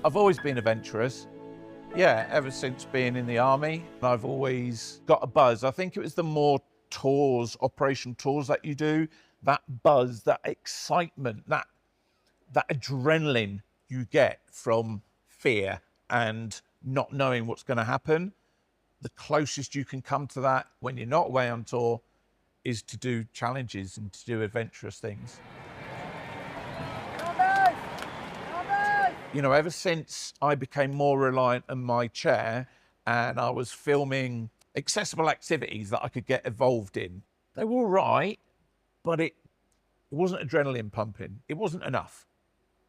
I've always been adventurous. Yeah, ever since being in the army, I've always got a buzz. I think it was the more tours, operational tours that you do, that buzz, that excitement, that adrenaline you get from fear and not knowing what's going to happen. The closest you can come to that when you're not away on tour is to do challenges and to do adventurous things. You know, ever since I became more reliant on my chair and I was filming accessible activities that I could get involved in, they were all right, but it wasn't adrenaline pumping. It wasn't enough.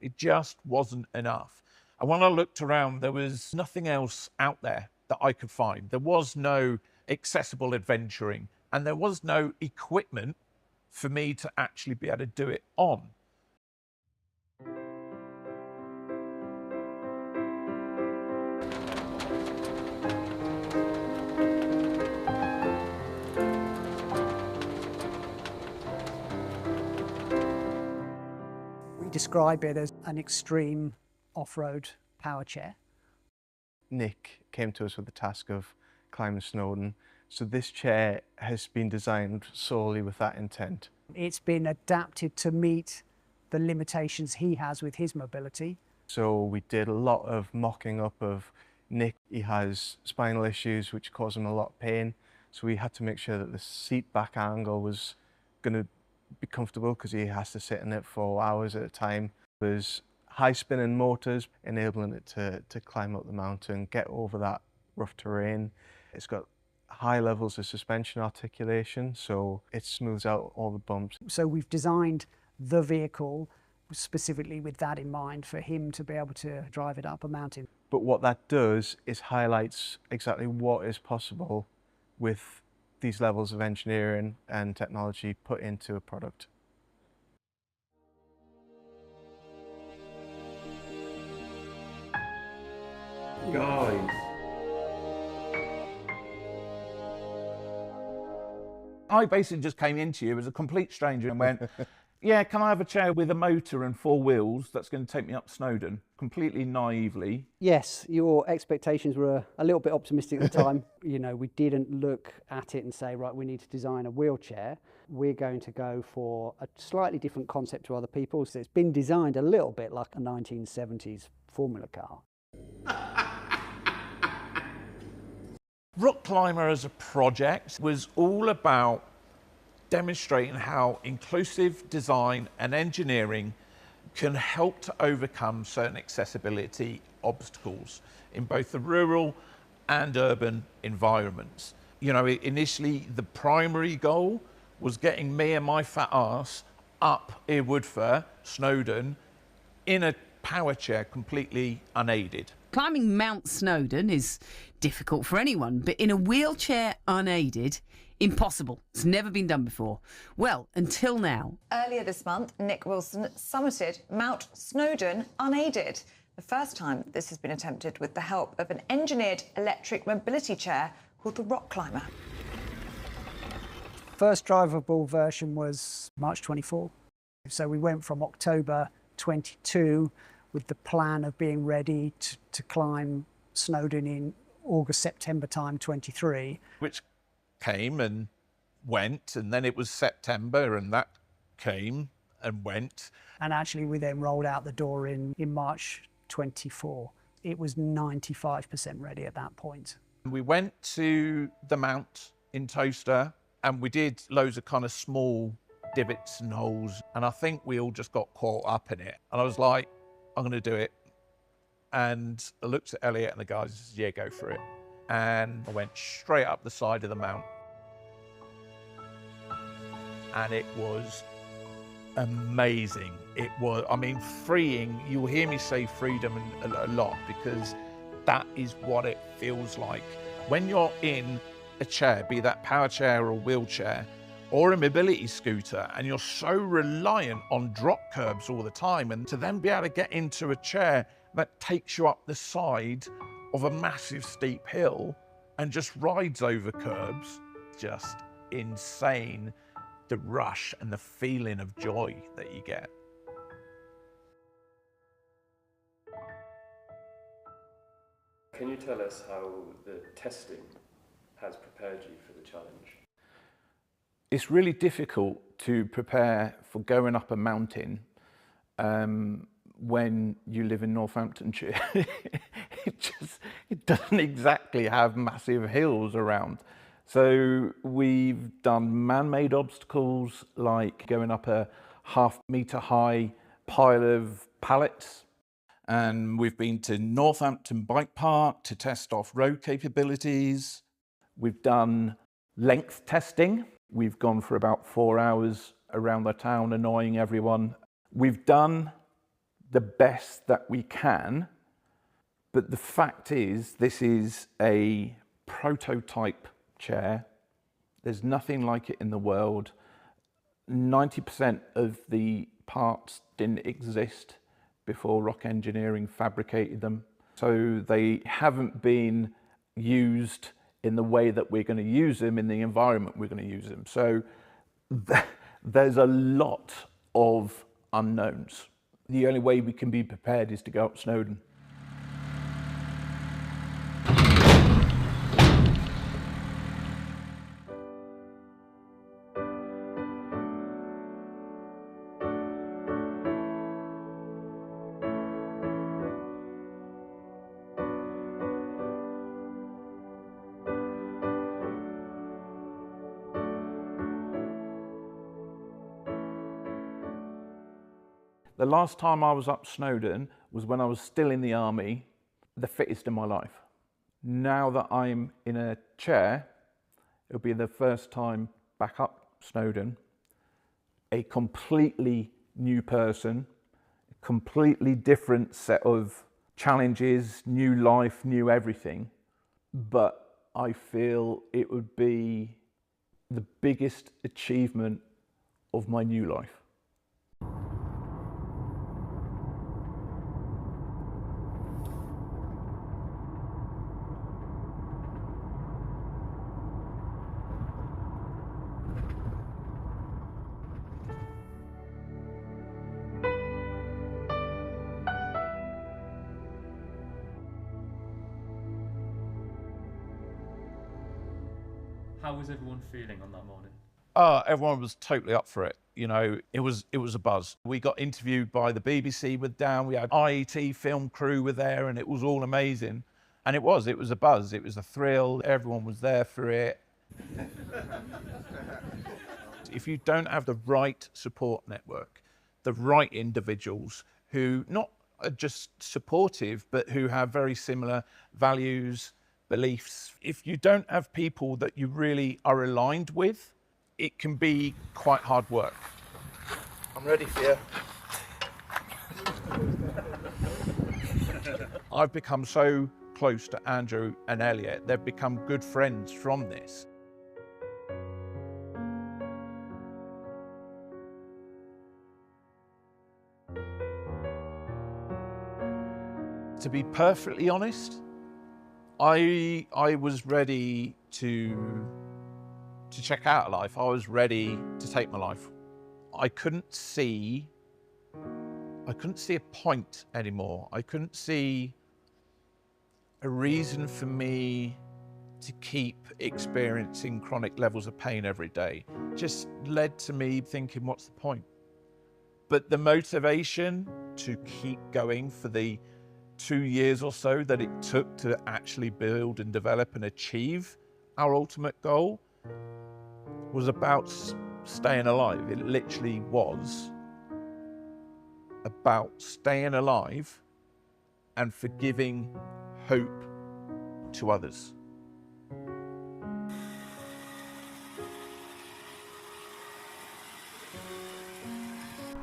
It just wasn't enough. And when I looked around, there was nothing else out there that I could find. There was no accessible adventuring, and there was no equipment for me to actually be able to do it on. We describe it as an extreme off-road power chair. Nick came to us with the task of climbing Snowdon, so this chair has been designed solely with that intent. It's been adapted to meet the limitations he has with his mobility. So we did a lot of mocking up of Nick. He has spinal issues which cause him a lot of pain, so we had to make sure that the seat back angle was going to be comfortable because he has to sit in it for hours at a time. There's high spinning motors enabling it to climb up the mountain, get over that rough terrain. It's got high levels of suspension articulation, so it smooths out all the bumps. So we've designed the vehicle specifically with that in mind, for him to be able to drive it up a mountain. But what that does is highlights exactly what is possible with these levels of engineering and technology put into a product. Guys. I basically just came into you as a complete stranger and went, yeah, can I have a chair with a motor and 4 wheels that's going to take me up Snowdon? Completely naively. Yes, your expectations were a little bit optimistic at the time. You know, we didn't look at it and say, right, we need to design a wheelchair. We're going to go for a slightly different concept to other people. So it's been designed a little bit like a 1970s Formula car. RockClimber as a project was all about demonstrating how inclusive design and engineering can help to overcome certain accessibility obstacles in both the rural and urban environments. You know, initially the primary goal was getting me and my fat ass up Yr Wyddfa, Snowdon, in a power chair completely unaided. Climbing Mount Snowdon is difficult for anyone, but in a wheelchair unaided, impossible. It's never been done before. Well, until now. Earlier this month, Nick Wilson summited Mount Snowdon unaided. The first time this has been attempted with the help of an engineered electric mobility chair called the RockClimber. First drivable version was March 24. So we went from October 22 with the plan of being ready to climb Snowdon in August, September time 23. Which came and went, and then it was September, and that came and went. And actually we then rolled out the door in March 24. It was 95% ready at that point. We went to the Mount in Toaster, and we did loads of kind of small divots and holes, and I think we all just got caught up in it. And I was like, I'm going to do it. And I looked at Elliot and the guys and said, yeah, go for it. And I went straight up the side of the mount. And it was amazing. It was, I mean, freeing. You'll hear me say freedom a lot, because that is what it feels like. When you're in a chair, be that power chair or wheelchair, or a mobility scooter, and you're so reliant on drop curbs all the time, and to then be able to get into a chair that takes you up the side of a massive steep hill and just rides over curbs, just insane, the rush and the feeling of joy that you get. Can you tell us how the testing has prepared you for the challenge? It's really difficult to prepare for going up a mountain when you live in Northamptonshire. It doesn't exactly have massive hills around. So we've done man-made obstacles like going up a half-metre high pile of pallets. And we've been to Northampton Bike Park to test off-road capabilities. We've done length testing. We've gone for about 4 hours around the town annoying everyone. We've done the best that we can, but the fact is this is a prototype chair. There's nothing like it in the world. 90% of the parts didn't exist before Rock Engineering fabricated them. So they haven't been used in the way that we're going to use them, in the environment we're going to use them. So there's a lot of unknowns. The only way we can be prepared is to go up Snowdon. The last time I was up Snowdon was when I was still in the army, the fittest in my life. Now that I'm in a chair, it'll be the first time back up Snowdon, a completely new person, a completely different set of challenges, new life, new everything. But I feel it would be the biggest achievement of my new life. How was everyone feeling on that morning? Everyone was totally up for it. You know, it was a buzz. We got interviewed by the BBC with Dan. We had IET film crew were there, and it was all amazing. And it was a buzz. It was a thrill. Everyone was there for it. If you don't have the right support network, the right individuals who not are just supportive, but who have very similar values, beliefs. If you don't have people that you really are aligned with, it can be quite hard work. I'm ready for you. I've become so close to Andrew and Elliot. They've become good friends from this. To be perfectly honest, I was ready to check out life. I was ready to take my life. I couldn't see a point anymore. I couldn't see a reason for me to keep experiencing chronic levels of pain every day. Just led to me thinking, what's the point? But the motivation to keep going for the 2 years or so that it took to actually build and develop and achieve our ultimate goal was about staying alive. It literally was about staying alive and for giving hope to others.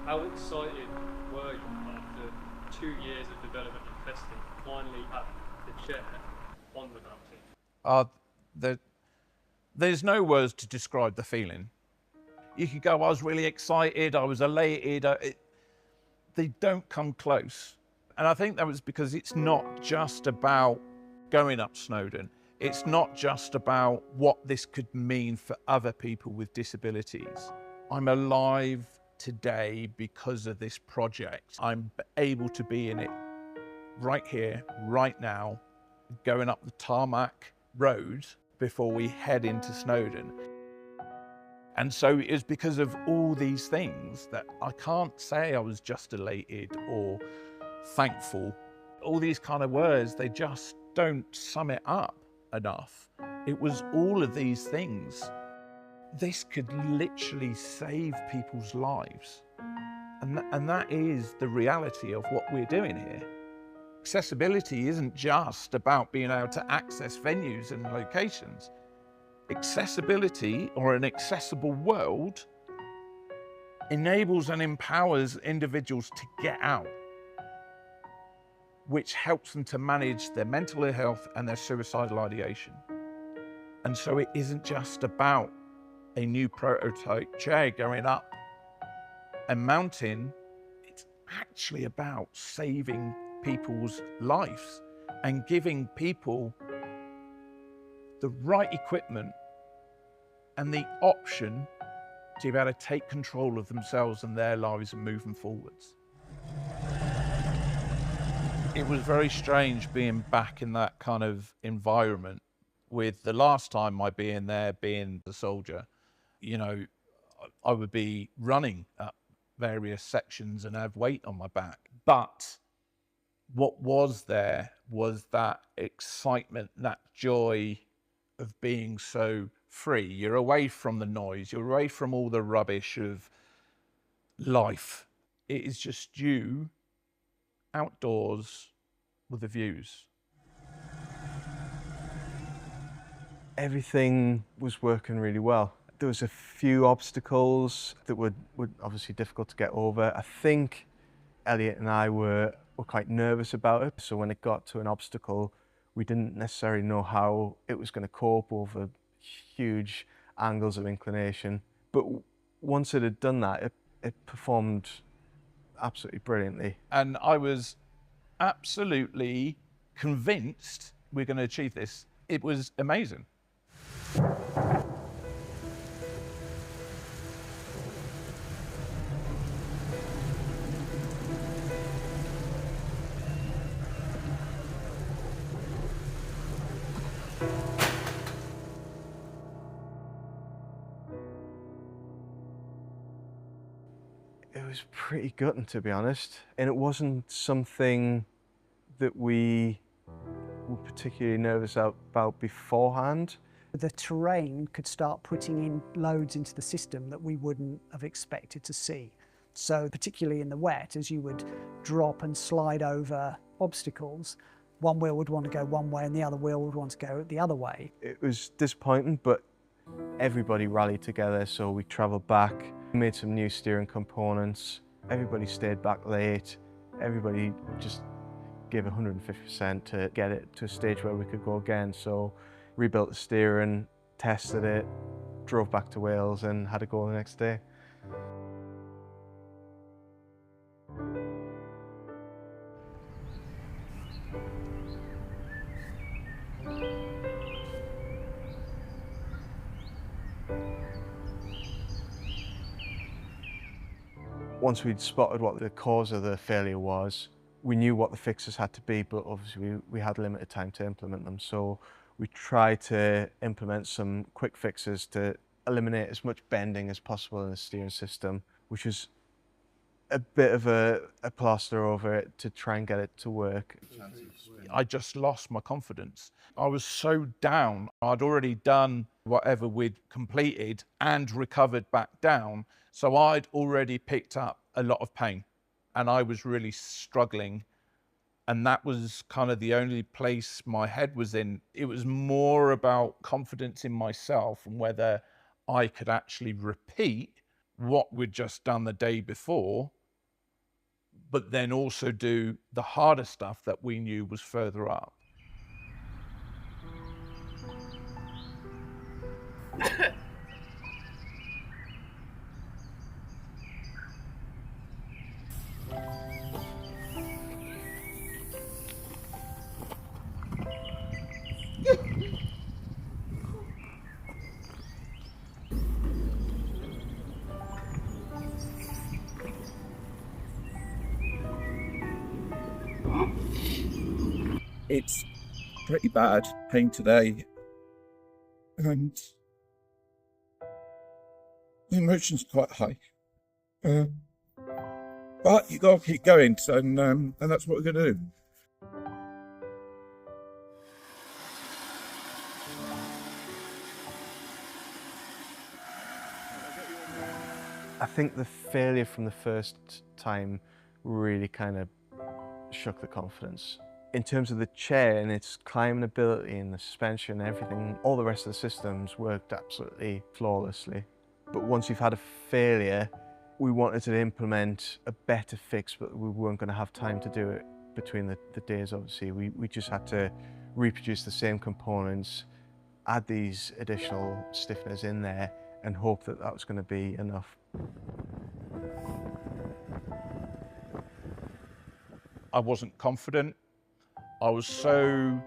How excited were you after 2 years of development and testing, finally at the chair on the mountain? There's no words to describe the feeling. You could go, I was really excited, I was elated. They don't come close. And I think that was because it's not just about going up Snowdon. It's not just about what this could mean for other people with disabilities. I'm alive today because of this project. I'm able to be in it right here, right now, going up the tarmac road before we head into Snowdon. And so it was because of all these things that I can't say I was just elated or thankful. All these kind of words, they just don't sum it up enough. It was all of these things. This could literally save people's lives. And that is the reality of what we're doing here. Accessibility isn't just about being able to access venues and locations. Accessibility, or an accessible world, enables and empowers individuals to get out, which helps them to manage their mental health and their suicidal ideation. And so it isn't just about a new prototype chair going up and mounting, it's actually about saving people's lives and giving people the right equipment and the option to be able to take control of themselves and their lives and move them forwards. It was very strange being back in that kind of environment, with the last time I being there, being a soldier. You know, I would be running up various sections and have weight on my back. But what was there was that excitement, that joy of being so free. You're away from the noise, you're away from all the rubbish of life. It is just you outdoors with the views. Everything was working really well. There was a few obstacles that were obviously difficult to get over. I think Elliot and I were quite nervous about it. So when it got to an obstacle, we didn't necessarily know how it was going to cope over huge angles of inclination. But once it had done that, it performed absolutely brilliantly. And I was absolutely convinced we're going to achieve this. It was amazing. It was pretty gutting, to be honest, and it wasn't something that we were particularly nervous about beforehand. The terrain could start putting in loads into the system that we wouldn't have expected to see. So particularly in the wet, as you would drop and slide over obstacles, one wheel would want to go one way and the other wheel would want to go the other way. It was disappointing, but everybody rallied together, so we travelled back, made some new steering components, everybody stayed back late, everybody just gave 150% to get it to a stage where we could go again. So rebuilt the steering, tested it, drove back to Wales and had a go the next day. Once we'd spotted what the cause of the failure was, we knew what the fixes had to be, but obviously we had limited time to implement them. So we tried to implement some quick fixes to eliminate as much bending as possible in the steering system, which was a bit of a plaster over it to try and get it to work. I just lost my confidence. I was so down. I'd already done whatever we'd completed and recovered back down. So I'd already picked up a lot of pain and I was really struggling. And that was kind of the only place my head was in. It was more about confidence in myself and whether I could actually repeat what we'd just done the day before, but then also do the harder stuff that we knew was further up. It's pretty bad pain today, and the emotion's quite high. But you gotta keep going, so, and that's what we're gonna do. I think the failure from the first time really kind of shook the confidence. In terms of the chair and its climbing ability and the suspension and everything, all the rest of the systems worked absolutely flawlessly. But once you've had a failure, we wanted to implement a better fix, but we weren't going to have time to do it between the days, obviously. We just had to reproduce the same components, add these additional stiffeners in there, and hope that that was going to be enough. I wasn't confident. I was so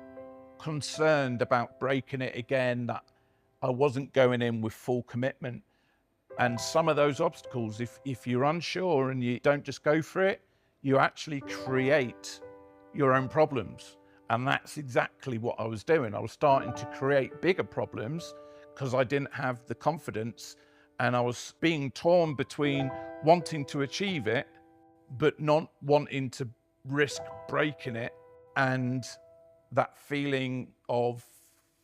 concerned about breaking it again that I wasn't going in with full commitment. And some of those obstacles, if you're unsure and you don't just go for it, you actually create your own problems. And that's exactly what I was doing. I was starting to create bigger problems because I didn't have the confidence, and I was being torn between wanting to achieve it, but not wanting to risk breaking it, and that feeling of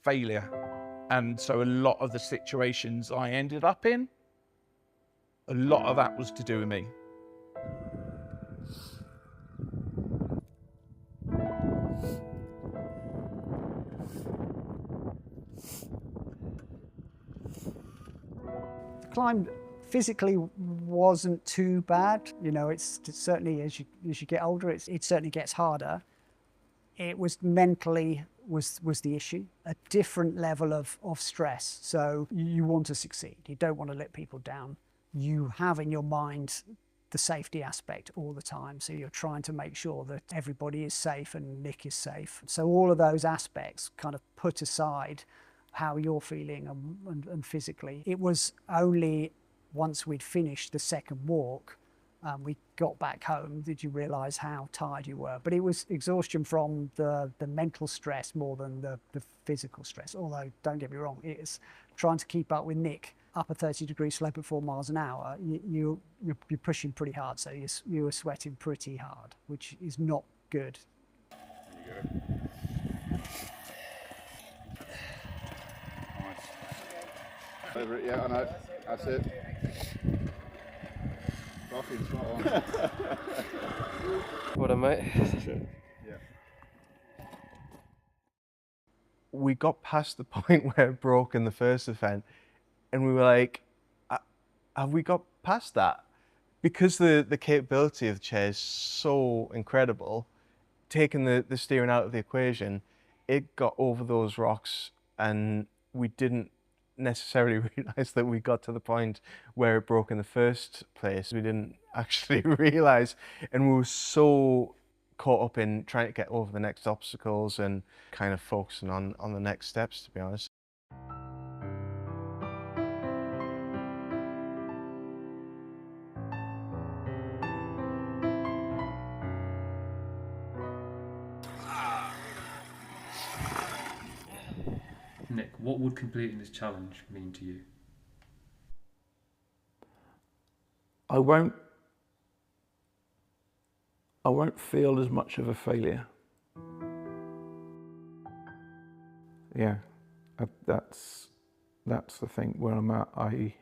failure. And so a lot of the situations I ended up in, a lot of that was to do with me. The climb physically wasn't too bad. You know, it's certainly, as you get older, it certainly gets harder. It was mentally was the issue, a different level of stress. So you want to succeed. You don't want to let people down. You have in your mind the safety aspect all the time. So you're trying to make sure that everybody is safe and Nick is safe. So all of those aspects kind of put aside how you're feeling and physically. It was only once we'd finished the second walk, we got back home, did you realise how tired you were. But it was exhaustion from the mental stress more than the physical stress. Although, don't get me wrong, it's trying to keep up with Nick up a 30-degree slope at 4 miles an hour. You're pushing pretty hard, so you were sweating pretty hard, which is not good. There you go. Over it, yeah, I know. That's it. Fucking spot on. What a mate. Yeah. We got past the point where it broke in the first event, and we were like, have we got past that? Because the capability of the chair is so incredible, taking the steering out of the equation, it got over those rocks, and we didn't necessarily realize that we got to the point where it broke in the first place. We didn't actually realize, and we were so caught up in trying to get over the next obstacles and kind of focusing on the next steps, to be honest. Nick, what would completing this challenge mean to you? I won't feel as much of a failure. Yeah, that's the thing where I'm at. I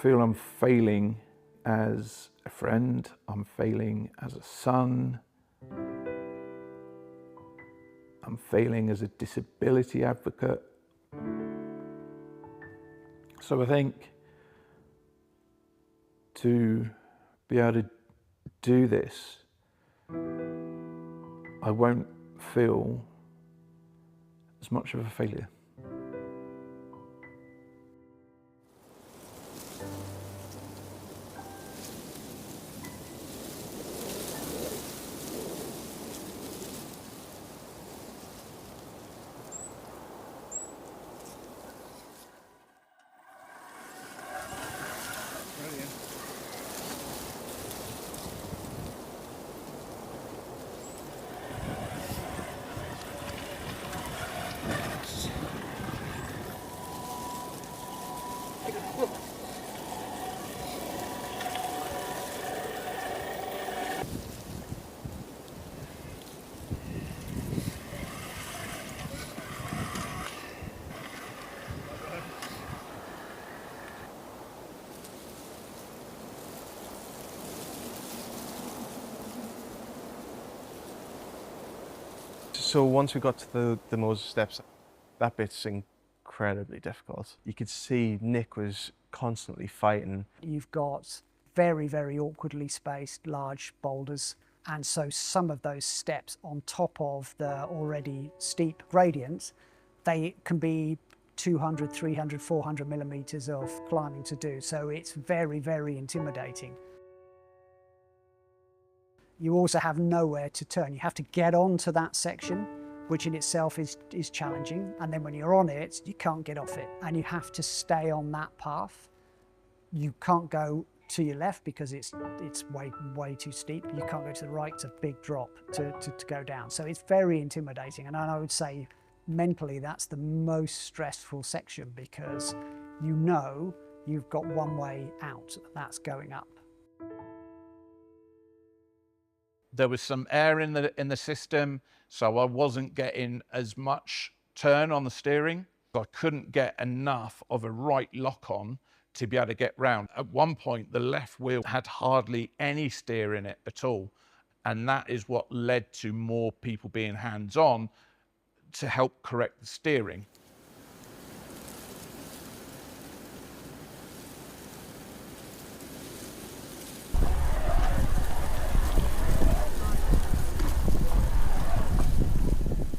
feel I'm failing as a friend, I'm failing as a son, I'm failing as a disability advocate. So I think to be able to do this, I won't feel as much of a failure. So once we got to the Mosa steps, that bit's incredibly difficult. You could see Nick was constantly fighting. You've got very, very awkwardly spaced large boulders, and so some of those steps on top of the already steep gradients, they can be 200, 300, 400 millimeters of climbing to do, so it's very, very intimidating. You also have nowhere to turn. You have to get onto that section, which in itself is challenging, and then when you're on it, you can't get off it, and you have to stay on that path. You can't go to your left because it's way too steep. You can't go to the right, it's a big drop to go down. So it's very intimidating, and I would say mentally that's the most stressful section, because you know you've got one way out, and that's going up. There was some air in the system, so I wasn't getting as much turn on the steering. I couldn't get enough of a right lock on to be able to get round. At one point, the left wheel had hardly any steer in it at all, and that is what led to more people being hands-on to help correct the steering.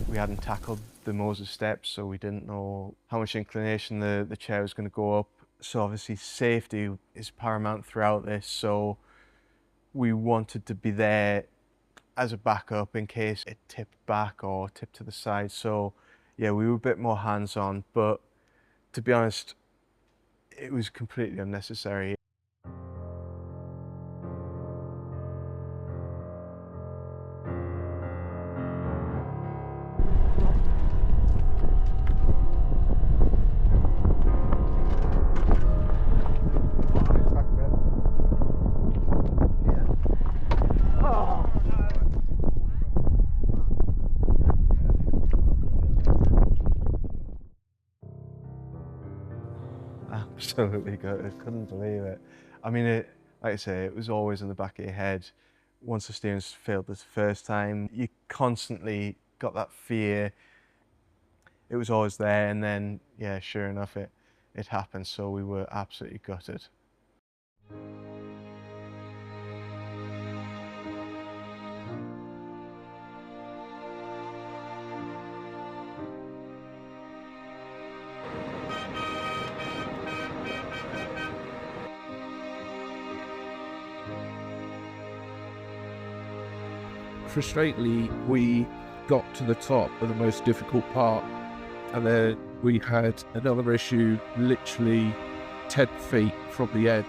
We hadn't tackled the Mosa steps, so we didn't know how much inclination the chair was going to go up. So obviously safety is paramount throughout this, so we wanted to be there as a backup in case it tipped back or tipped to the side. So yeah, we were a bit more hands-on, but to be honest, it was completely unnecessary. Absolutely good. I couldn't believe it. I mean, like I say, it was always in the back of your head. Once the steering's failed the first time, you constantly got that fear. It was always there, and then, yeah, sure enough, it happened, so we were absolutely gutted. Frustratingly, we got to the top of the most difficult part, and then we had another issue literally 10 feet from the end,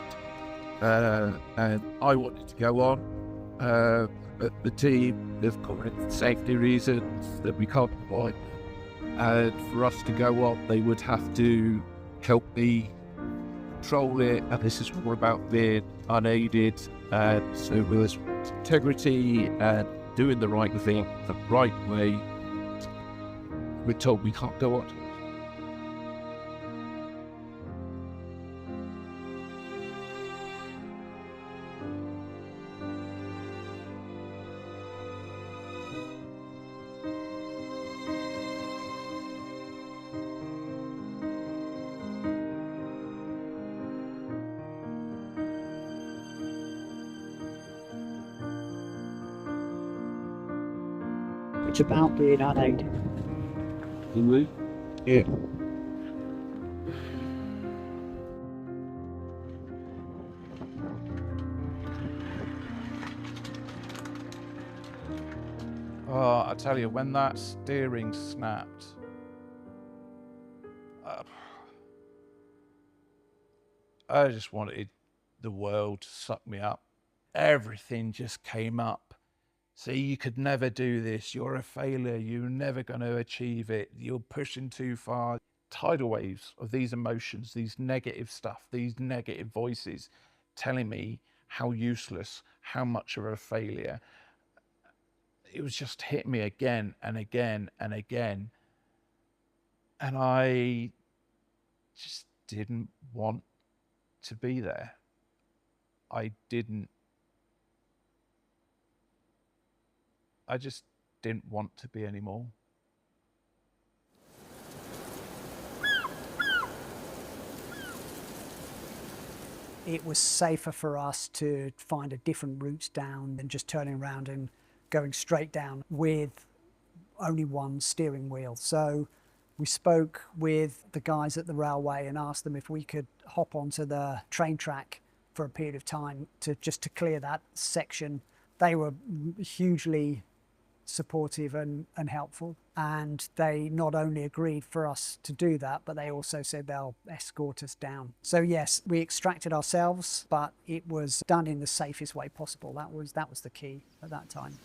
and I wanted to go on, but the team, they've got safety reasons that we can't avoid, and for us to go on, they would have to help me control it, and this is more about being unaided, and so with integrity and doing the right thing the right way, we're told we can't go on. It's about being unaided. Yeah. Oh, I tell you, when that steering snapped, I just wanted the world to suck me up. Everything just came up. See, you could never do this. You're a failure. You're never going to achieve it. You're pushing too far. Tidal waves of these emotions, these negative stuff, these negative voices telling me how useless, how much of a failure. It was just hit me again and again and again. And I just didn't want to be there. I just didn't want to be anymore. It was safer for us to find a different route down than just turning around and going straight down with only one steering wheel. So we spoke with the guys at the railway and asked them if we could hop onto the train track for a period of time to clear that section. They were hugely supportive and helpful, and they not only agreed for us to do that, but they also said they'll escort us down. So yes, we extracted ourselves, but it was done in the safest way possible. That was the key at that time.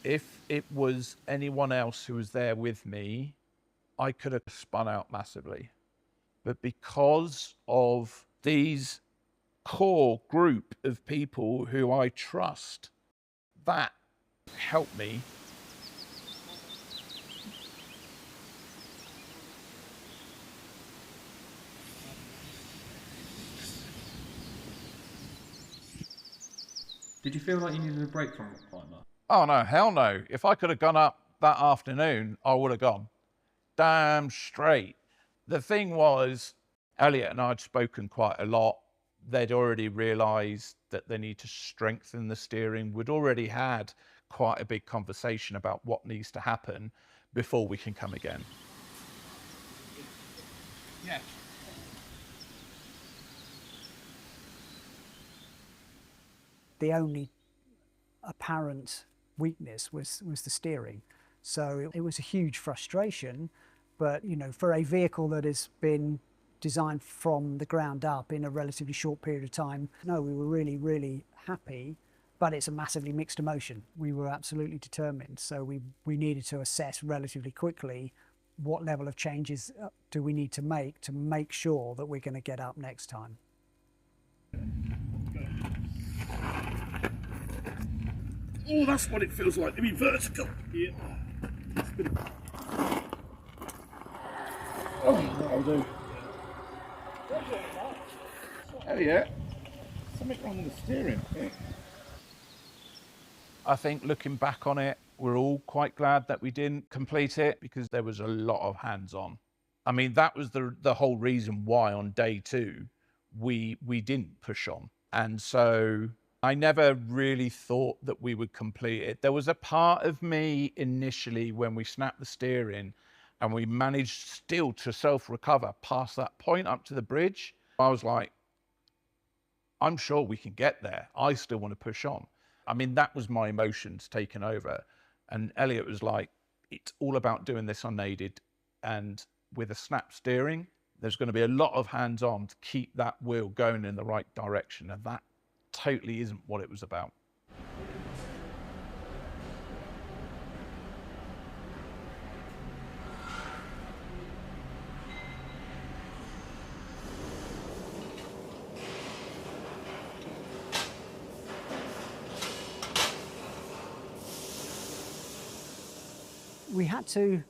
If it was anyone else who was there with me, I could have spun out massively. But because of these core group of people who I trust, that helped me. Did you feel like you needed a break from RockClimber? Oh no, hell no. If I could have gone up that afternoon, I would have gone. Damn straight. The thing was, Elliot and I had spoken quite a lot. They'd already realised that they need to strengthen the steering. We'd already had quite a big conversation about what needs to happen before we can come again. Yeah. The only apparent weakness was the steering. So it was a huge frustration, but you know, for a vehicle that has been designed from the ground up in a relatively short period of time, no, we were really, really happy, but it's a massively mixed emotion. We were absolutely determined, so we needed to assess relatively quickly what level of changes do we need to make sure that we're going to get up next time. Oh, that's what it feels like to be vertical. Yeah. Oh, that'll do. Oh yeah. Something wrong with the steering. Yeah. I think looking back on it, we're all quite glad that we didn't complete it because there was a lot of hands-on. I mean, that was the whole reason why on day 2 we didn't push on. And so I never really thought that we would complete it. There was a part of me initially when we snapped the steering and we managed still to self-recover past that point up to the bridge. I was like, I'm sure we can get there. I still want to push on. I mean, that was my emotions taken over. And Elliot was like, it's all about doing this unaided. And with a snap steering, there's going to be a lot of hands-on to keep that wheel going in the right direction. And that totally isn't what it was about. We had to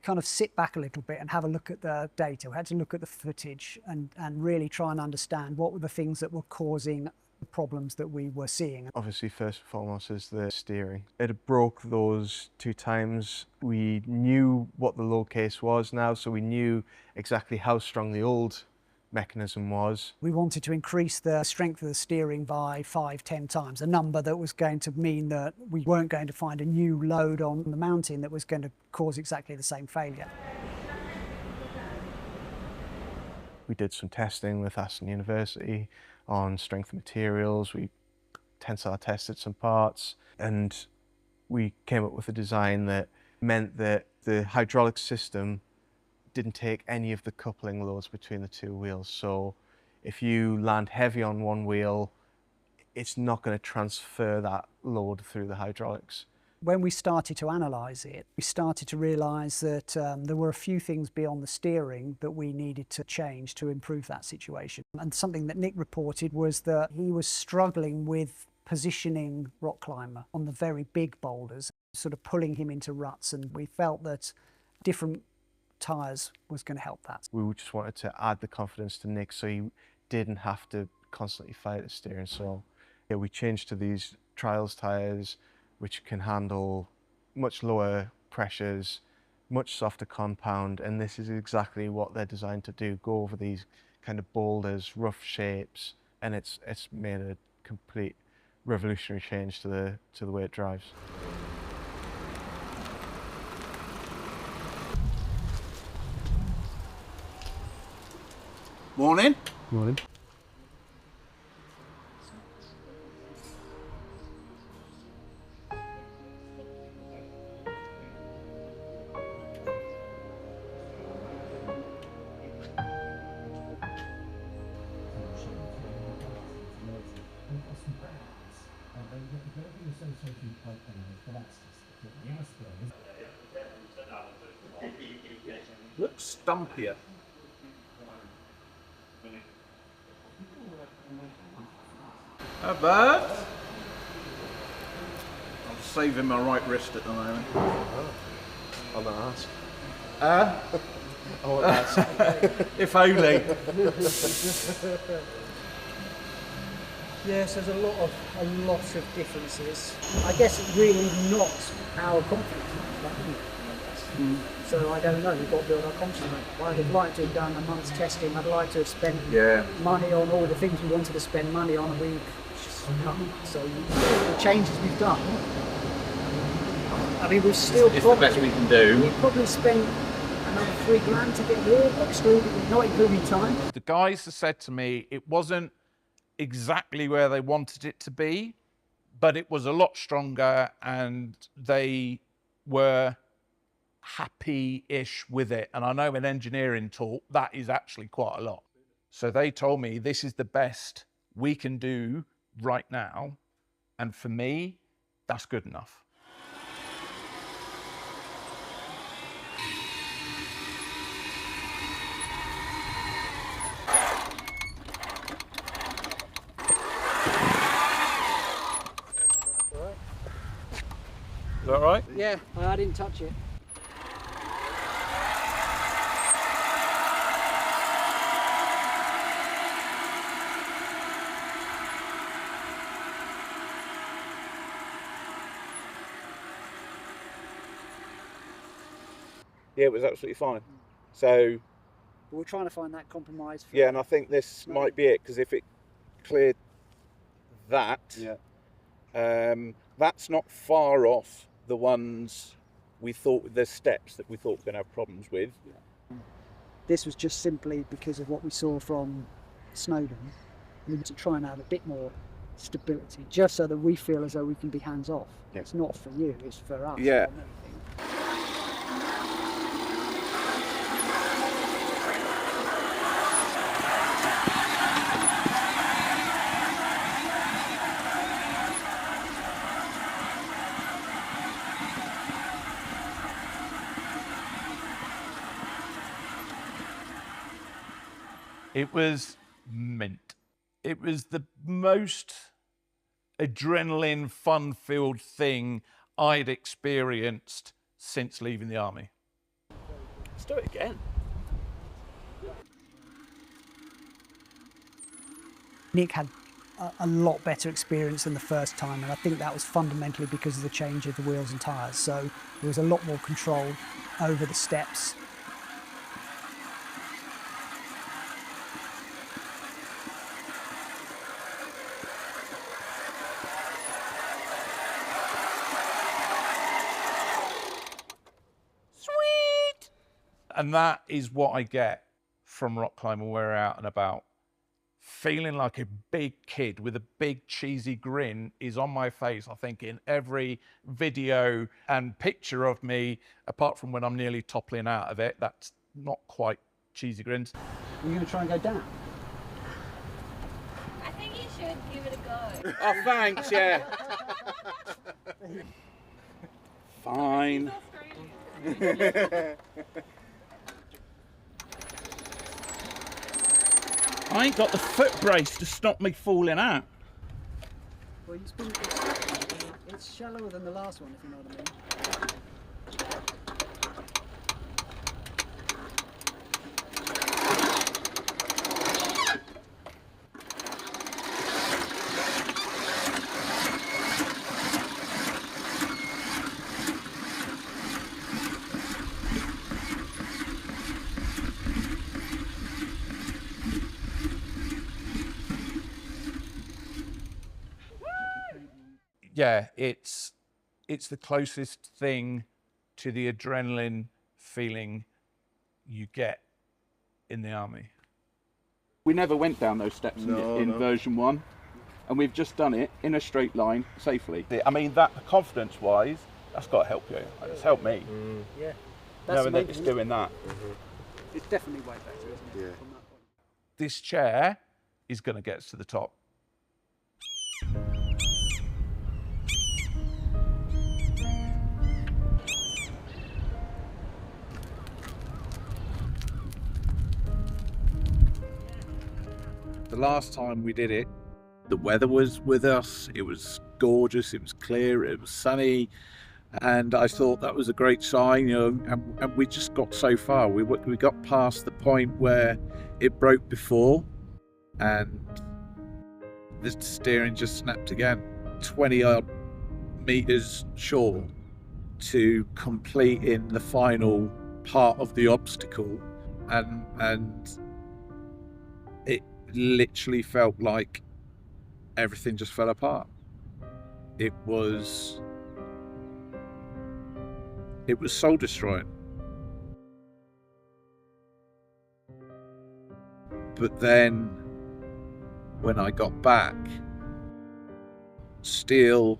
kind of sit back a little bit and have a look at the data. We had to look at the footage and really try and understand what were the things that were causing the problems that we were seeing. Obviously, first and foremost is the steering. It had broke those 2 times. We knew what the low case was now, so we knew exactly how strong the old mechanism was. We wanted to increase the strength of the steering by 5-10 times, a number that was going to mean that we weren't going to find a new load on the mountain that was going to cause exactly the same failure. We did some testing with Aston University on strength of materials. We tensile tested some parts, and we came up with a design that meant that the hydraulic system didn't take any of the coupling loads between the 2 wheels. So if you land heavy on one wheel, it's not going to transfer that load through the hydraulics. When we started to analyse it, we started to realise that there were a few things beyond the steering that we needed to change to improve that situation. And something that Nick reported was that he was struggling with positioning RockClimber on the very big boulders, sort of pulling him into ruts, and we felt that Different tyres was going to help that. We just wanted to add the confidence to Nick so he didn't have to constantly fight the steering. So yeah, we changed to these trials tyres, which can handle much lower pressures, much softer compound, and this is exactly what they're designed to do, go over these kind of boulders, rough shapes, and it's made a complete revolutionary change to the way it drives. Morning. Morning. Looks stumpier. Not bad. I'm saving my right wrist at the moment. I'll not ask. I won't ask. If only. Yes, there's a lot of differences. I guess it really knocks our confidence. So I don't know, we've got to build our confidence. I'd have liked to have done a month's testing. I'd like to have spent money on all the things we wanted to spend money on, and we've just come. So the changes we've done, I mean, we've still it's the best we can do. We've probably spent another $3 to get here, not including time. The guys have said to me it wasn't exactly where they wanted it to be, but it was a lot stronger, and they were happy-ish with it. And I know in engineering talk, that is actually quite a lot. So they told me this is the best we can do right now. And for me, that's good enough. Is that right? Yeah, I didn't touch it. Yeah, it was absolutely fine. So we're trying to find that compromise. Yeah, and I think this might be it, because if it cleared that, that's not far off the ones we thought, the steps that we thought were going to have problems with. This was just simply because of what we saw from Snowdon. We need to try and have a bit more stability, just so that we feel as though we can be hands off. Yeah. It's not for you, it's for us. Yeah. It was mint. It was the most adrenaline, fun-filled thing I'd experienced since leaving the army. Let's do it again. Nick had a lot better experience than the first time, and I think that was fundamentally because of the change of the wheels and tyres. So there was a lot more control over the steps. And that is what I get from rock climbing when we're out and about. Feeling like a big kid with a big cheesy grin is on my face, I think, in every video and picture of me, apart from when I'm nearly toppling out of it. That's not quite cheesy grins. Are you going to try and go down? I think you should give it a go. Oh, thanks, yeah. Fine. I ain't got the foot brace to stop me falling out. Well, it's shallower than the last one, if you know what I mean. yeah, it's the closest thing to the adrenaline feeling you get in the army. We never went down those steps in version 1, and we've just done it in a straight line safely. I mean, that confidence-wise, that's got to help you. It's helped me. Yeah, Knowing that it's doing that. It's definitely way better, isn't it? Yeah. From that point. This chair is going to get us to the top. The last time we did it, the weather was with us. It was gorgeous. It was clear. It was sunny, and I thought that was a great sign. You know, and we just got so far. We got past the point where it broke before, and the steering just snapped again. 20 odd meters short to completing the final part of the obstacle, and it literally felt like everything just fell apart. It was soul destroying. But then when I got back, still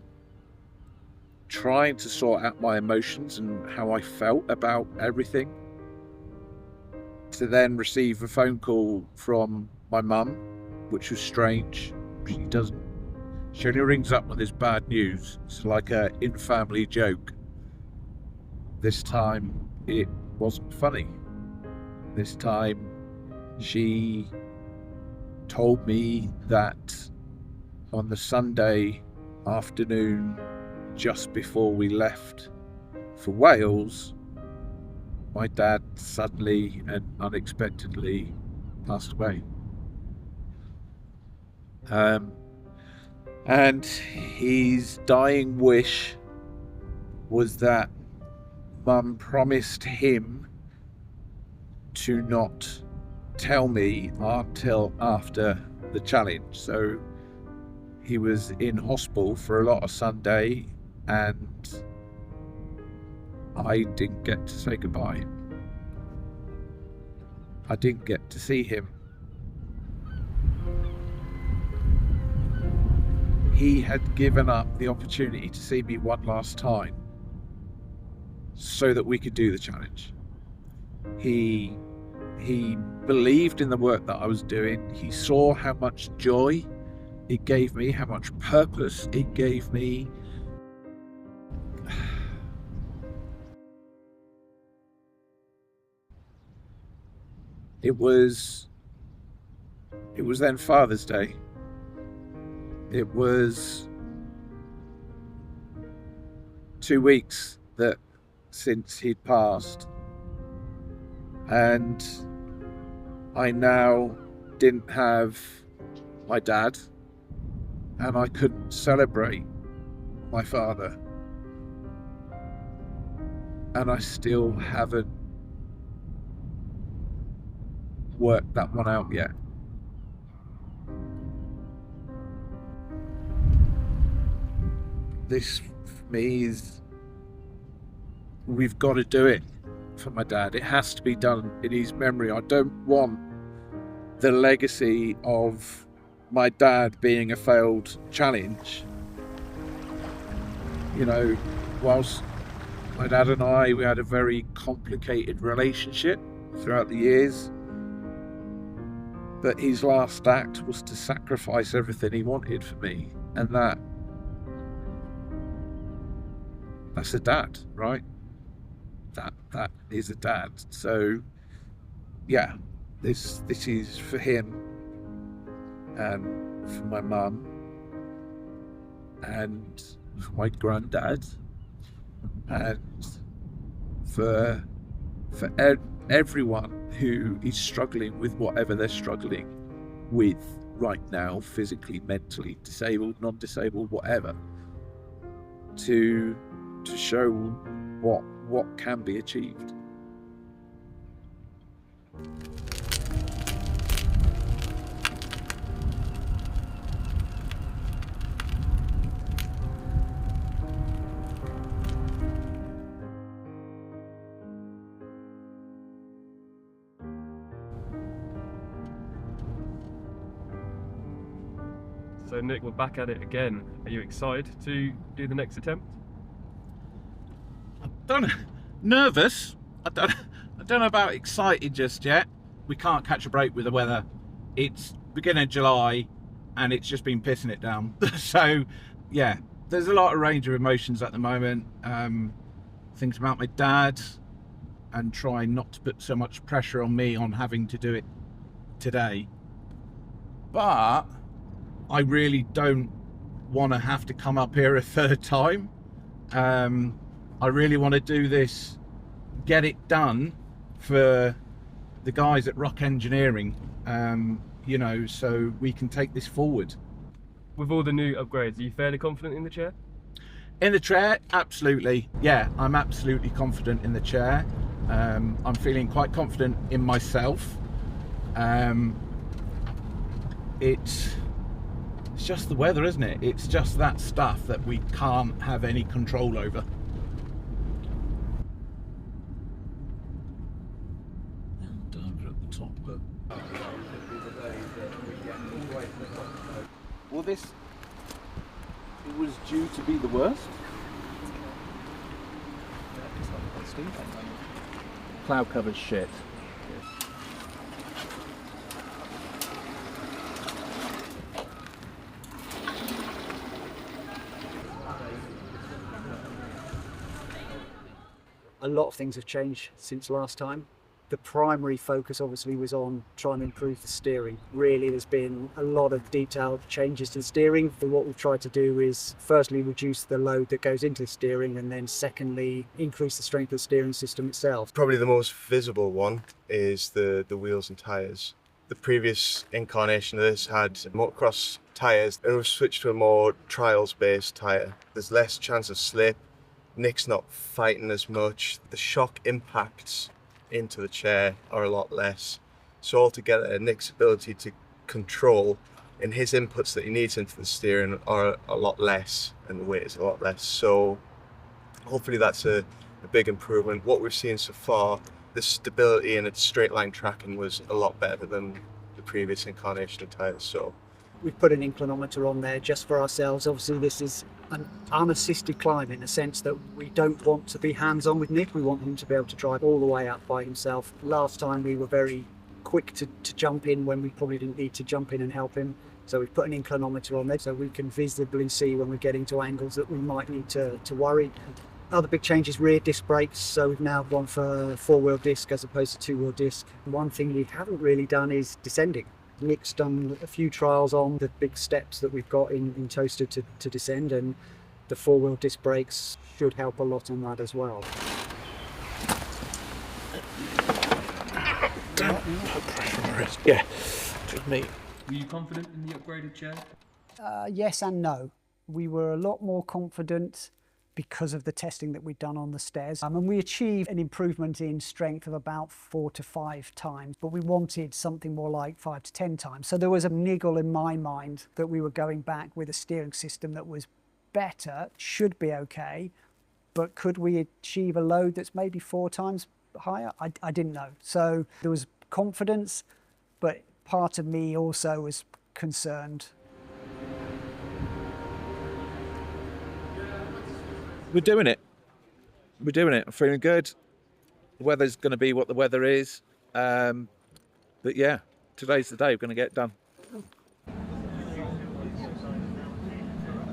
trying to sort out my emotions and how I felt about everything, to then receive a phone call from my mum, which was strange. She only rings up when there's bad news. It's like a in-family joke. This time it wasn't funny. This time she told me that on the Sunday afternoon, just before we left for Wales, my dad suddenly and unexpectedly passed away. And his dying wish was that Mum promised him to not tell me until after the challenge. So he was in hospital for a lot of Sunday, and I didn't get to say goodbye. I didn't get to see him. He had given up the opportunity to see me one last time so that we could do the challenge. He believed in the work that I was doing. He saw how much joy it gave me, how much purpose it gave me. It was then Father's Day. It was 2 weeks since he'd passed, and I now didn't have my dad, and I couldn't celebrate my father, and I still haven't worked that one out yet. This for me is, we've got to do it for my dad. It has to be done in his memory. I don't want the legacy of my dad being a failed challenge. You know, whilst my dad and we had a very complicated relationship throughout the years, but his last act was to sacrifice everything he wanted for me, and that's a dad, right? That is a dad. So yeah, this is for him, and for my mum, and for my granddad, and for everyone who is struggling with whatever they're struggling with right now, physically, mentally, disabled, non-disabled, whatever, to show what can be achieved. So Nick, we're back at it again. Are you excited to do the next attempt? I don't know. Nervous. I don't know about excited just yet. We can't catch a break with the weather. It's beginning of July and it's just been pissing it down. So yeah, there's a lot of range of emotions at the moment. Things about my dad and trying not to put so much pressure on me on having to do it today. But I really don't want to have to come up here a third time. I really want to do this, get it done for the guys at Rock Engineering, you know, so we can take this forward. With all the new upgrades, are you fairly confident in the chair? In the chair, absolutely. Yeah, I'm absolutely confident in the chair. I'm feeling quite confident in myself. It's just the weather, isn't it? It's just that stuff that we can't have any control over. Well, this was due to be the worst. Cloud covered shit. A lot of things have changed since last time. The primary focus obviously was on trying to improve the steering. Really, there's been a lot of detailed changes to the steering. What we've tried to do is firstly reduce the load that goes into the steering, and then secondly increase the strength of the steering system itself. Probably the most visible one is the wheels and tyres. The previous incarnation of this had motocross tyres, and we've switched to a more trials-based tyre. There's less chance of slip. Nick's not fighting as much. The shock impacts into the chair are a lot less. So altogether, Nick's ability to control and his inputs that he needs into the steering are a lot less, and the weight is a lot less. So hopefully that's a big improvement. What we've seen so far, the stability and its straight line tracking was a lot better than the previous incarnation of tyres. So we've put an inclinometer on there just for ourselves. Obviously this is an unassisted climb in the sense that we don't want to be hands-on with Nick. We want him to be able to drive all the way up by himself. Last time we were very quick to jump in when we probably didn't need to jump in and help him. So we've put an inclinometer on there so we can visibly see when we're getting to angles that we might need to worry. Other big change is rear disc brakes. So we've now gone for four-wheel disc as opposed to two-wheel disc. One thing we haven't really done is descending. Nick's done a few trials on the big steps that we've got in Toaster to descend, and the four-wheel disc brakes should help a lot on that as well. Put pressure on the wrist. Yeah, just me. Were you confident in the upgraded chair? Yes and no. We were a lot more confident because of the testing that we'd done on the stairs. And we achieved an improvement in strength of about 4 to 5 times, but we wanted something more like 5 to 10 times. So there was a niggle in my mind that we were going back with a steering system that was better, should be okay, but could we achieve a load that's maybe 4 times higher? I didn't know. So there was confidence, but part of me also was concerned. We're doing it. We're doing it. I'm feeling good. The weather's going to be what the weather is. But yeah, today's the day we're going to get it done. Can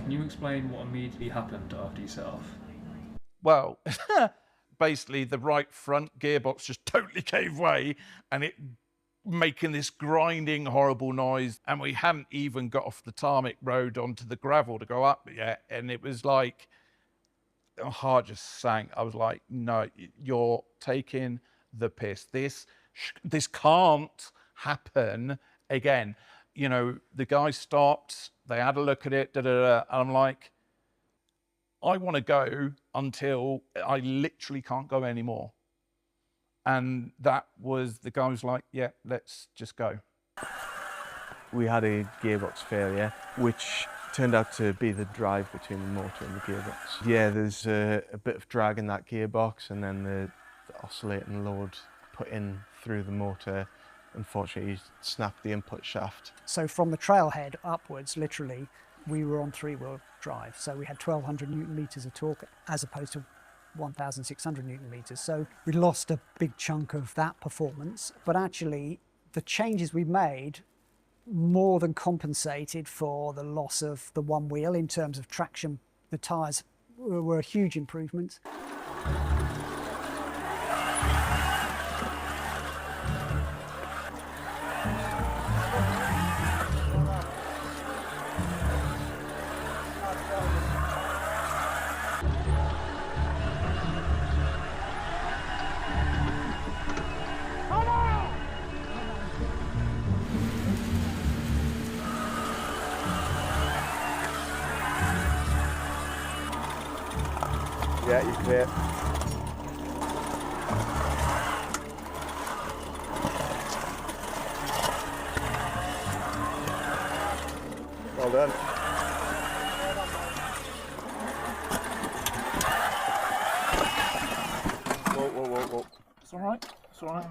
you explain what immediately happened after you set off? Well, basically the right front gearbox just totally gave way and it making this grinding horrible noise, and we hadn't even got off the tarmac road onto the gravel to go up yet, and it was like my heart just sank. I was like, no, you're taking the piss. This can't happen again. You know, the guy stopped, they had a look at it, and I'm like, I want to go until I literally can't go anymore. And that was, the guy was like, yeah, let's just go. we had a gearbox failure, which turned out to be the drive between the motor and the gearbox. Yeah, there's a bit of drag in that gearbox, and then the oscillating load put in through the motor Unfortunately, he snapped the input shaft. So from the trailhead upwards, literally, we were on 3-wheel drive. So we had 1,200 Newton meters of torque as opposed to 1,600 Newton meters. So we lost a big chunk of that performance. But actually, the changes we made more than compensated for the loss of the one wheel in terms of traction. The tyres were a huge improvement. Yeah, you're clear. Well done. Whoa, whoa, whoa, whoa. It's all right. It's all right.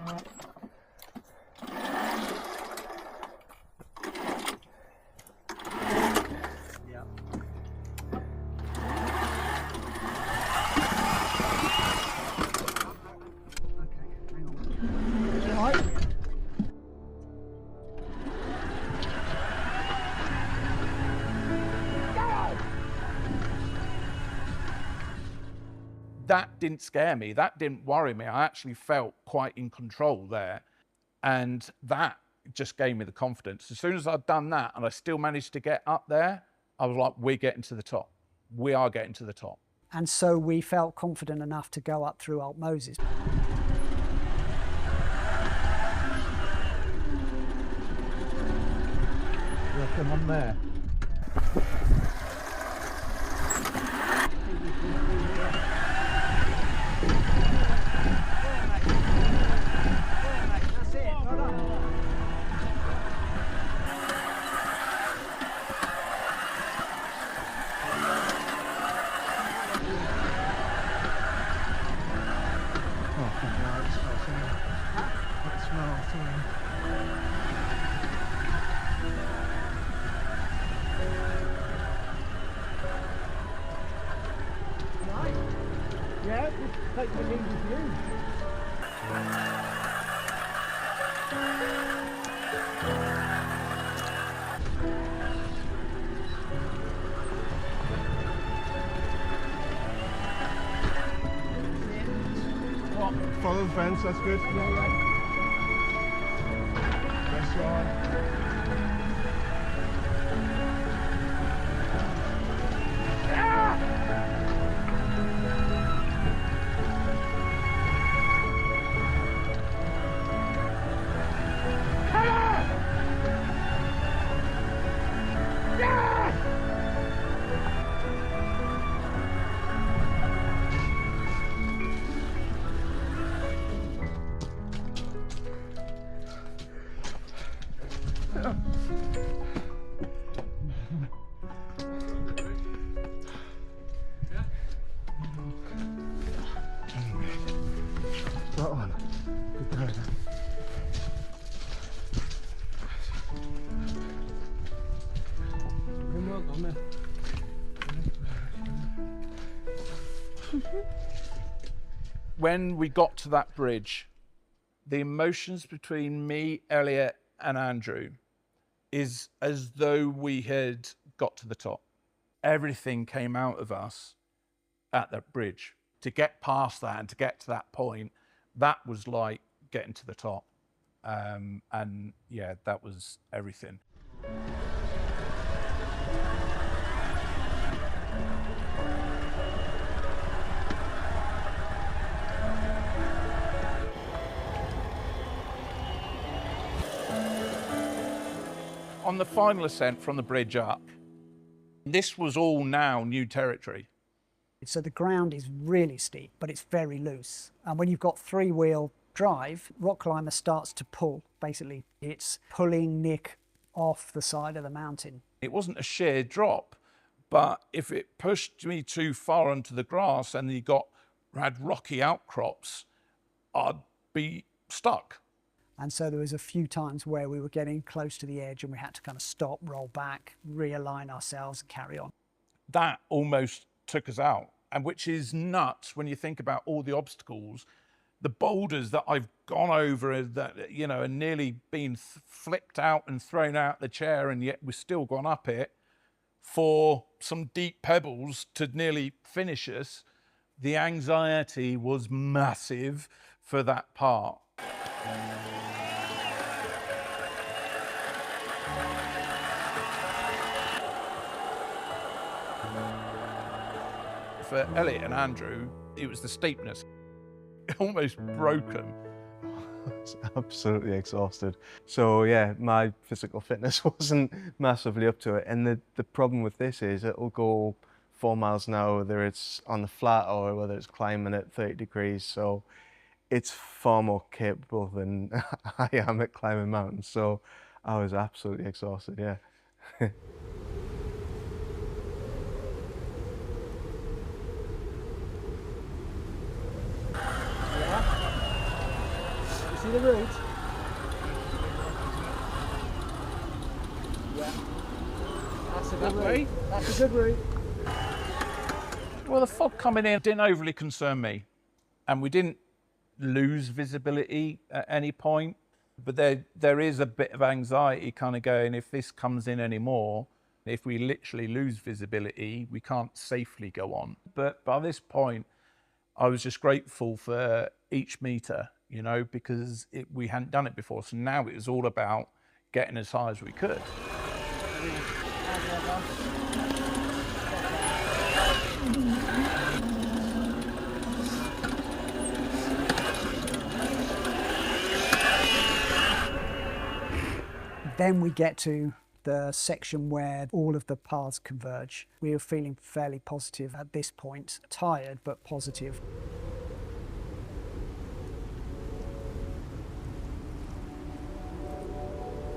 That didn't scare me, that didn't worry me. I actually felt quite in control there. And that just gave me the confidence. As soon as I'd done that and I still managed to get up there, I was like, we're getting to the top. We are getting to the top. And so we felt confident enough to go up through Alp Moses. Come on there. Yeah, just take the easy view. Follow the fence, that's good. Yeah, yeah. That's right. That one. Good going. Well done there. When we got to that bridge, the emotions between me, Elliot, and Andrew is as though we had got to the top. Everything came out of us at that bridge. To get past that and to get to that point, that was like getting to the top. And yeah, that was everything. On the final ascent from the bridge up, this was all now new territory. So the ground is really steep, but it's very loose. And when you've got 3-wheel drive, RockClimber starts to pull. Basically, it's pulling Nick off the side of the mountain. It wasn't a sheer drop, but if it pushed me too far onto the grass and you had rocky outcrops, I'd be stuck. And so there was a few times where we were getting close to the edge and we had to kind of stop, roll back, realign ourselves and carry on. That almost took us out, and which is nuts when you think about all the obstacles, the boulders that I've gone over that, you know, and nearly been flipped out and thrown out the chair, and yet we've still gone up it for some deep pebbles to nearly finish us. The anxiety was massive for that part. For Elliot and Andrew, it was the steepness. Almost broken. I was absolutely exhausted. So yeah, my physical fitness wasn't massively up to it. And the problem with this is it'll go 4 miles an hour, whether it's on the flat or whether it's climbing at 30 degrees. So it's far more capable than I am at climbing mountains. So I was absolutely exhausted, yeah. See the route? Yeah. That's a good route. That's a good route. Well, the fog coming in didn't overly concern me, and we didn't lose visibility at any point, but there is a bit of anxiety kind of going, if this comes in anymore, if we literally lose visibility, we can't safely go on. But by this point, I was just grateful for each meter, you know, because we hadn't done it before. So now it was all about getting as high as we could. Then we get to the section where all of the paths converge. We were feeling fairly positive at this point, tired but positive.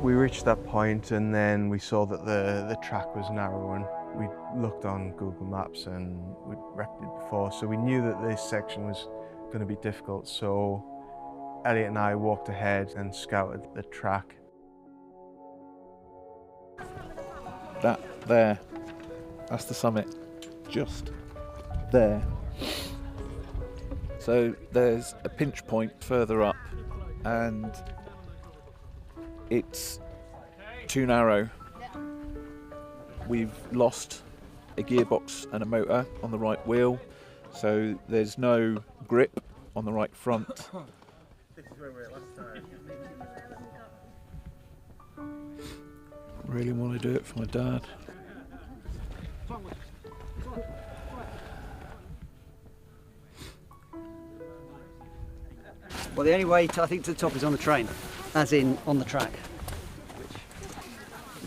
We reached that point and then we saw that the track was narrowing. We looked on Google Maps and we'd wrecked it before, so we knew that this section was going to be difficult. So Elliot and I walked ahead and scouted the track. That there, that's the summit, just there. So there's a pinch point further up and it's too narrow. We've lost a gearbox and a motor on the right wheel, so there's no grip on the right front. This is where we were last time. Really want to do it for my dad. Well, the only way I think to the top is on the train, as in on the track.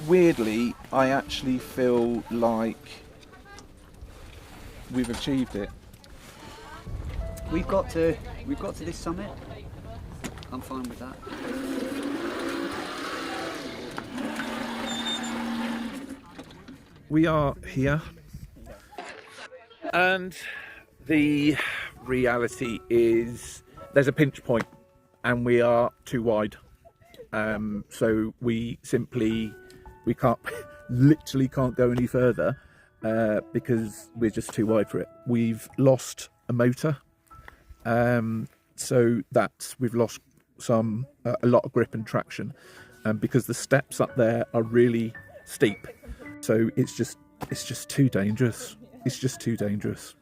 Weirdly, I actually feel like we've achieved it. We've got to this summit. I'm fine with that. We are here, and the reality is there's a pinch point and we are too wide. So we can't, literally can't go any further because we're just too wide for it. We've lost a motor, so we've lost a lot of grip and traction, because the steps up there are really steep. So it's just too dangerous. It's just too dangerous.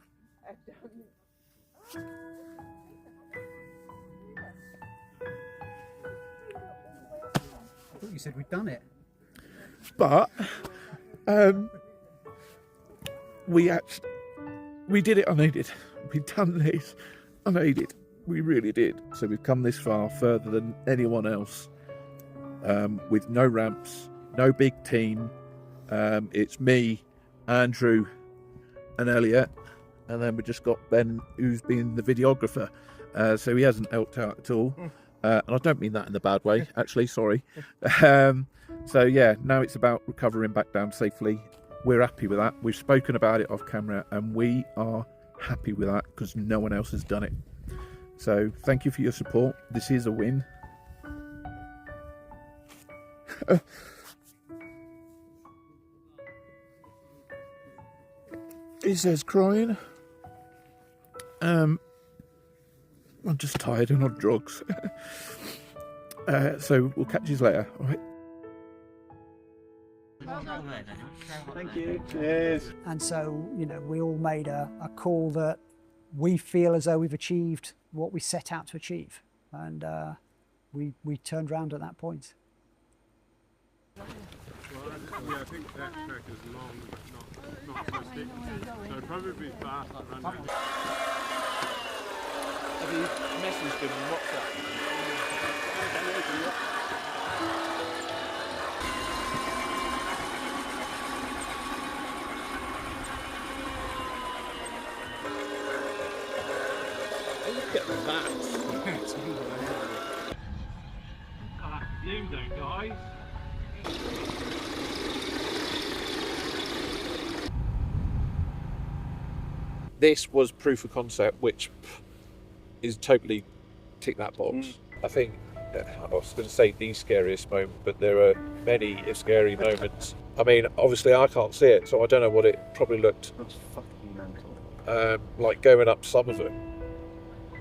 I thought you said we'd done it. But we did it unaided. We've done this unaided. We really did. So we've come this far, further than anyone else, with no ramps, no big team. It's me, Andrew and Elliot, and then we've just got Ben, who's been the videographer, so he hasn't helped out at all, and I don't mean that in the bad way, actually, sorry. So yeah, now it's about recovering back down safely. We're happy with that. We've spoken about it off camera and we are happy with that because no one else has done it. So thank you for your support. This is a win. He says crying. I'm just tired and on drugs. So we'll catch you later, all right? Thank you. Cheers. And so, you know, we all made a call that we feel as though we've achieved what we set out to achieve. And we turned around at that point. Yeah, I think that track is long, but not so steep. So it'd probably be fast to run around. Have you messaged him on WhatsApp? Look at that! It's unbelievable. You though, guys. This was proof of concept, which is totally tick that box. I think, I was going to say the scariest moment, but there are many scary moments. I mean, obviously I can't see it, so I don't know what it probably looked like going up some of them.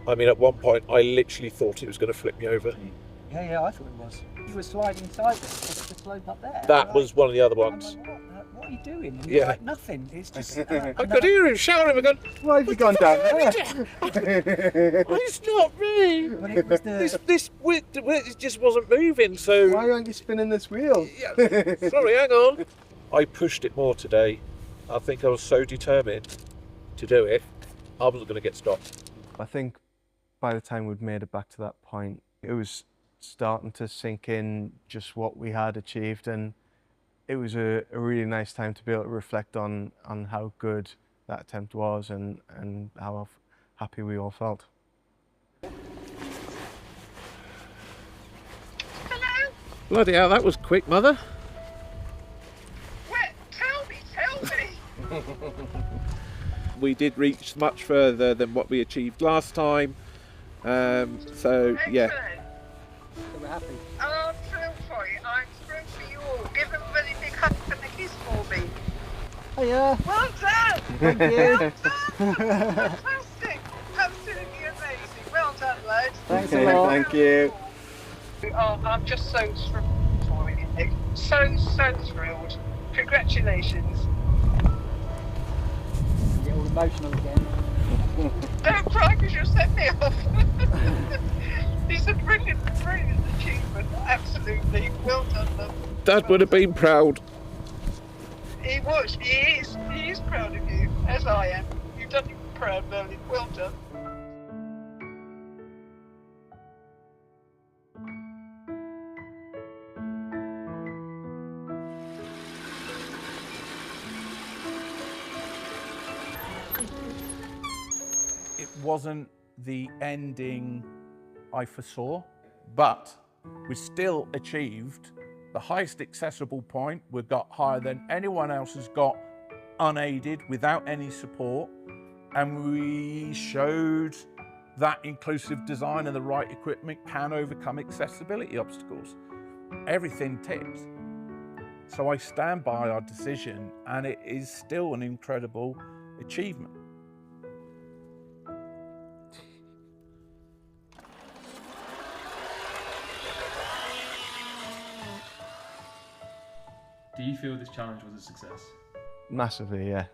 I mean, at one point I literally thought it was going to flip me over. Yeah, I thought it was. You were sliding sideways across the slope up there. That was one of the other ones. What are you doing? And Yeah. you're like, nothing. It's just. I could hear him shouting again. Why have you gone down there? It's not me. But it was the. It just wasn't moving, so... Why aren't you spinning this wheel? Yeah. Sorry, hang on. I pushed it more today. I think I was so determined to do it, I wasn't going to get stopped. I think by the time we'd made it back to that point, it was starting to sink in just what we had achieved, and it was a really nice time to be able to reflect on how good that attempt was and how happy we all felt. Hello? Bloody hell, that was quick, Mother. Tell me. We did reach much further than what we achieved last time. So, yeah. We're happy. Oh, I'm thrilled for you. I'm thrilled for you all. Give them a really big hug and a kiss for me. Hiya. Well done. Thank you. Well done. Fantastic. Absolutely amazing. Well done, lads. Thanks a lot. Thank you. Oh, I'm just so thrilled for you, Nick. So thrilled. Congratulations. Get all emotional again. Don't cry because you'll set me off. It's a brilliant achievement. Absolutely. Well done, love. Dad would have been proud. He was. He is proud of you, as I am. You've done him proud, Merlin. Well done. It wasn't the ending I foresaw, but we still achieved the highest accessible point. We got higher than anyone else has got unaided, without any support, and we showed that inclusive design and the right equipment can overcome accessibility obstacles. Everything ticked. So I stand by our decision, and it is still an incredible achievement. Do you feel this challenge was a success? Massively, yeah.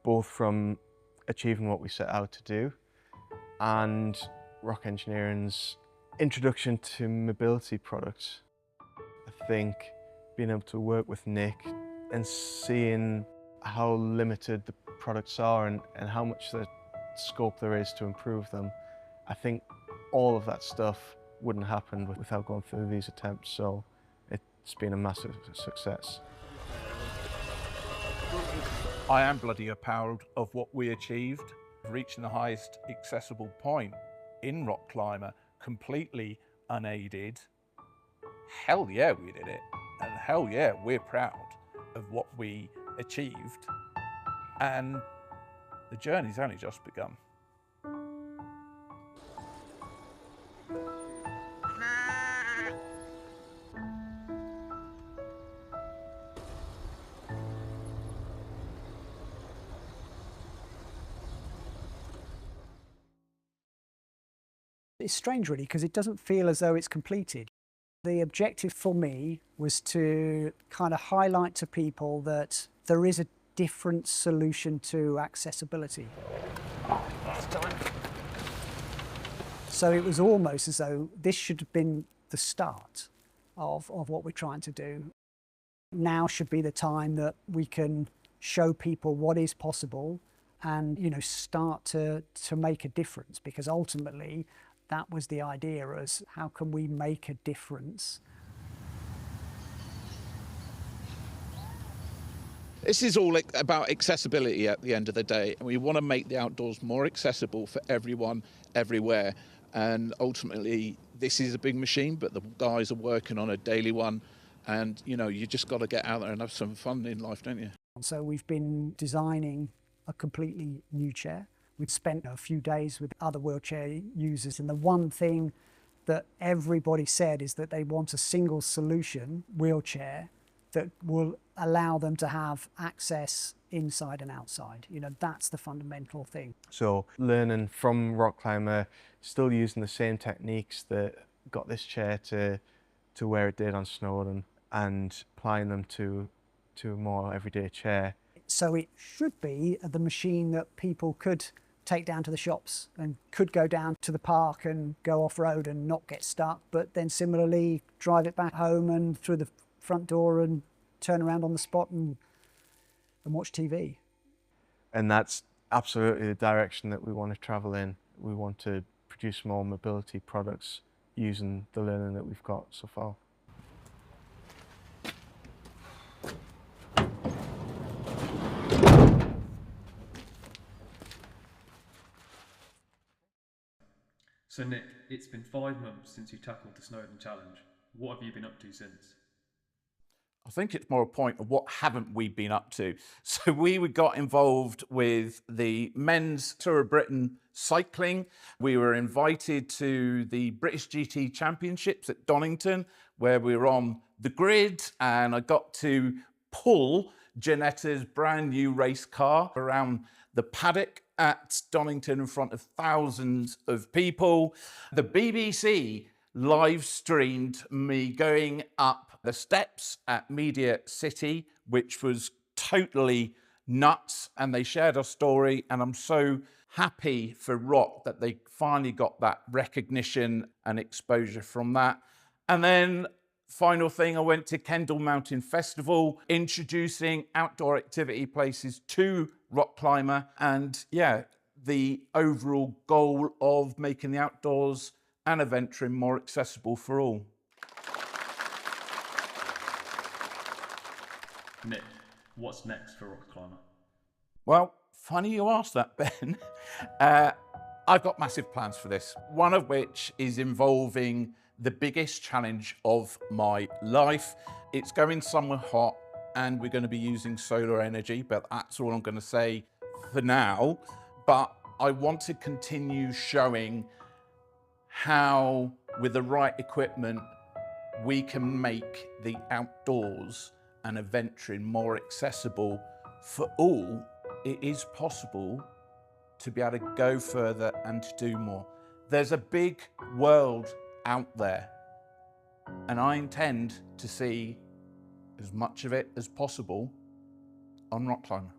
Both from achieving what we set out to do and Rock Engineering's introduction to mobility products. I think being able to work with Nick and seeing how limited the products are and how much the scope there is to improve them, I think all of that stuff wouldn't happen without going through these attempts, so it's been a massive success. I am bloody proud of what we achieved, reaching the highest accessible point in RockClimber, completely unaided. Hell yeah, we did it. And hell yeah, we're proud of what we achieved. And the journey's only just begun. It's strange really because it doesn't feel as though it's completed. The objective for me was to kind of highlight to people that there is a different solution to accessibility. So it was almost as though this should have been the start of what we're trying to do. Now should be the time that we can show people what is possible and, you know, start to make a difference, because ultimately that was the idea, as how can we make a difference? This is all about accessibility at the end of the day, and we want to make the outdoors more accessible for everyone, everywhere. And ultimately, this is a big machine, but the guys are working on a daily one. And, you know, you just got to get out there and have some fun in life, don't you? So we've been designing a completely new chair. We've spent a few days with other wheelchair users, and the one thing that everybody said is that they want a single solution wheelchair that will allow them to have access inside and outside. You know, that's the fundamental thing. So learning from RockClimber, still using the same techniques that got this chair to where it did on Snowdon, and applying them to a more everyday chair. So it should be the machine that people could take down to the shops and could go down to the park and go off-road and not get stuck, but then similarly drive it back home and through the front door and turn around on the spot and watch TV. And that's absolutely the direction that we want to travel in. We want to produce more mobility products using the learning that we've got so far. So Nick, it's been 5 months since you tackled the Snowdon challenge. What have you been up to since? I think it's more a point of what haven't we been up to. So we got involved with the men's Tour of Britain cycling. We were invited to the British GT Championships at Donington, where we were on the grid, and I got to pull Janetta's brand new race car around the paddock at Donington in front of thousands of people. The BBC live streamed me going up the steps at Media City, which was totally nuts, and they shared our story, and I'm so happy for Rock that they finally got that recognition and exposure from that. And then final thing, I went to Kendal Mountain Festival, introducing outdoor activity places to RockClimber, and yeah, the overall goal of making the outdoors and adventuring more accessible for all. Nick, what's next for RockClimber? Well, funny you asked that, Ben. I've got massive plans for this, one of which is involving the biggest challenge of my life. It's going somewhere hot, and we're going to be using solar energy, but that's all I'm going to say for now. But I want to continue showing how, with the right equipment, we can make the outdoors and adventuring more accessible for all. It is possible to be able to go further and to do more. There's a big world out there, and I intend to see as much of it as possible on RockClimber.